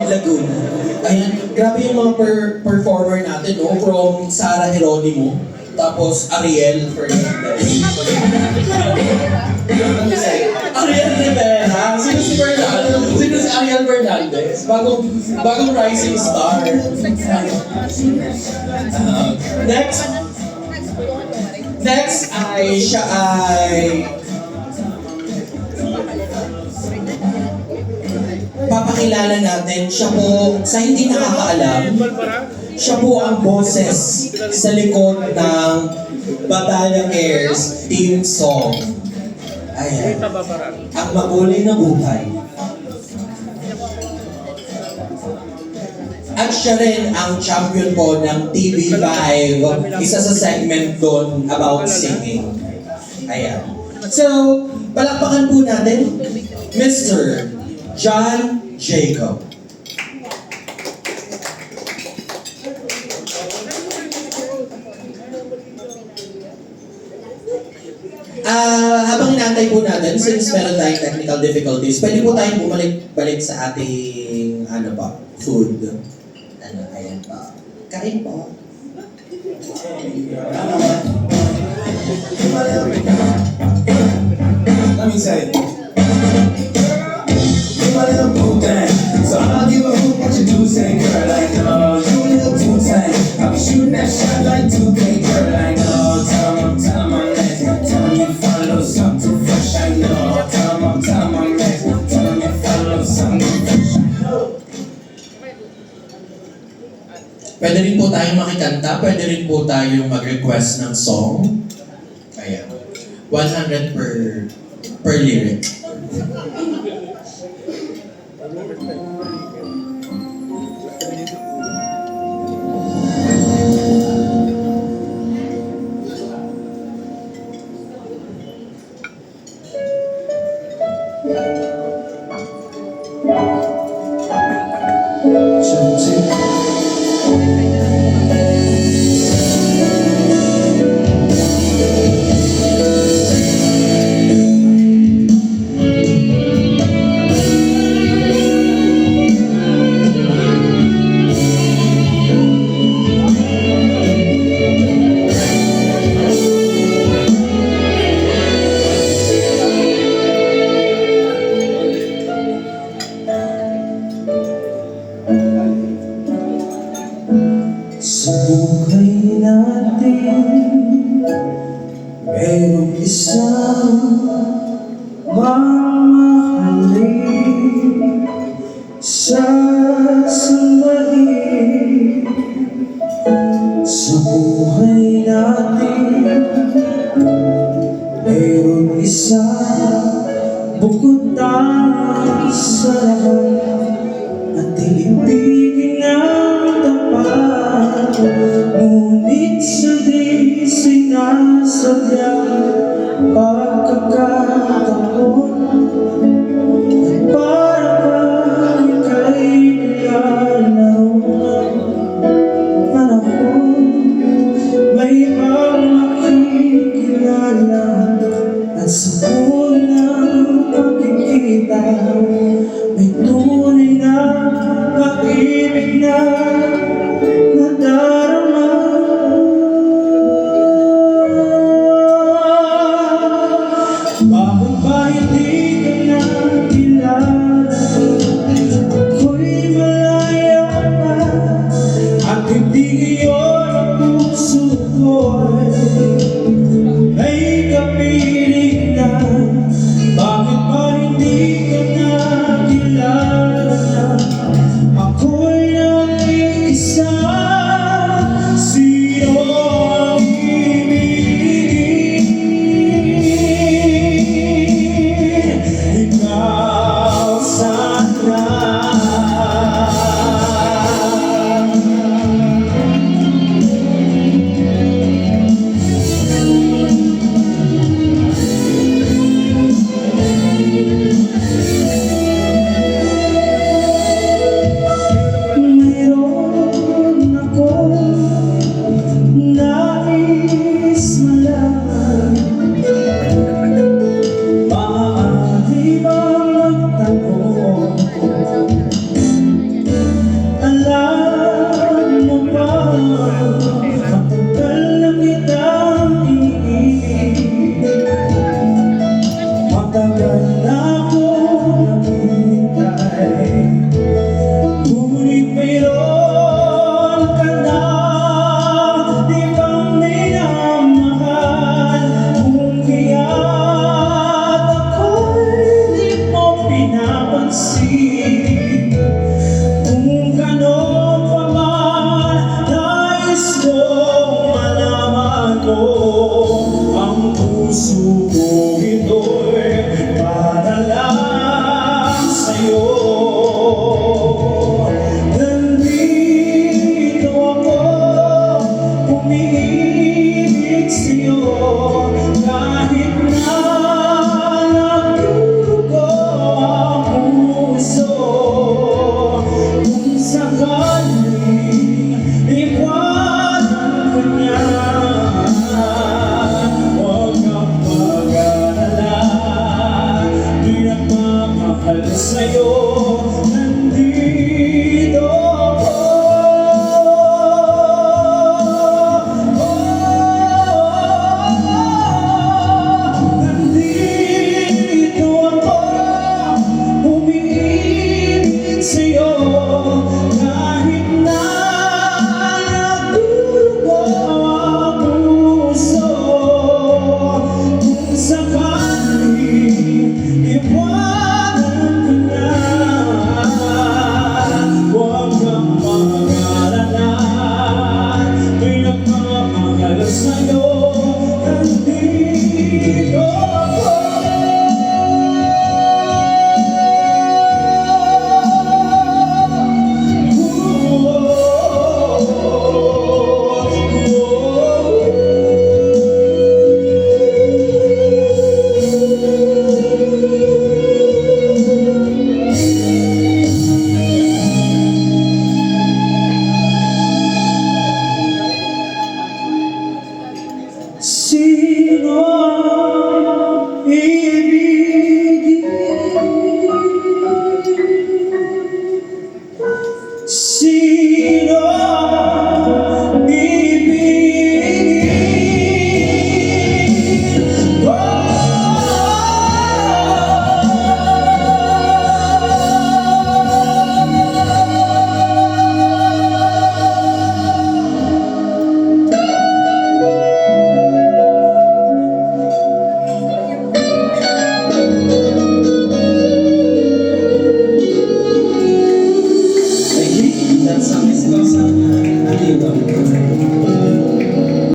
Laguna. Ayan, grabe yung mga performer natin, no? From Sarah Geronimo, tapos Ariel Fernandez. Ariel Rivera. Sino si Fernandez? Sino si Ariel Fernandez? Bagong rising star. Next ay siya ay papakilala natin. Siya po, sa hindi nakakaalam, siya po ang boses sa likod ng Batalla Cares theme song. Ayan. Ang Makulay na Buhay. At siya rin ang champion po ng TV5, isa sa segment doon about singing. Ayan. So, palakpakan po natin, Mr. John Jacob. Habang inantay po natin, since meron tayong technical difficulties, pwede po tayong bumalik sa ating food. Ayan pa. Kain po. Let me say it. You a little boo thing, so I'll give a hoot what you do. Say, girl, I know you a little too tight. I'll be shooting that shot like 2K, girl, I know. Tell 'em I'm next. Tell 'em you follow something fresh, I know. Tell 'em I'm next. Tell 'em you follow something fresh, I know. Pwede rin po tayong makikanta, pwede rin po tayong mag-request ng song. Ayan. 100 per lyric. Sa buhay natin, merong isang mamahalin, sasambahin. Sa buhay natin, merong isang bukod tayo sa lahat at iibigin ang tapat. Ngunit sa di sinasadyang pagkakataon, at parang ika'y nilalaro ng panahon, may ibang makikilala at sa unang pagkikita may tunay na pag-ibig na nadarama. Bakit ba hindi ka na kilala? Ako'y malaya na at hindi iyon ang puso ko'y ay kapiling na. Bakit ba hindi ka na kilala? Ako'y nakilala. Sino ibigin ko? That's how it's goes.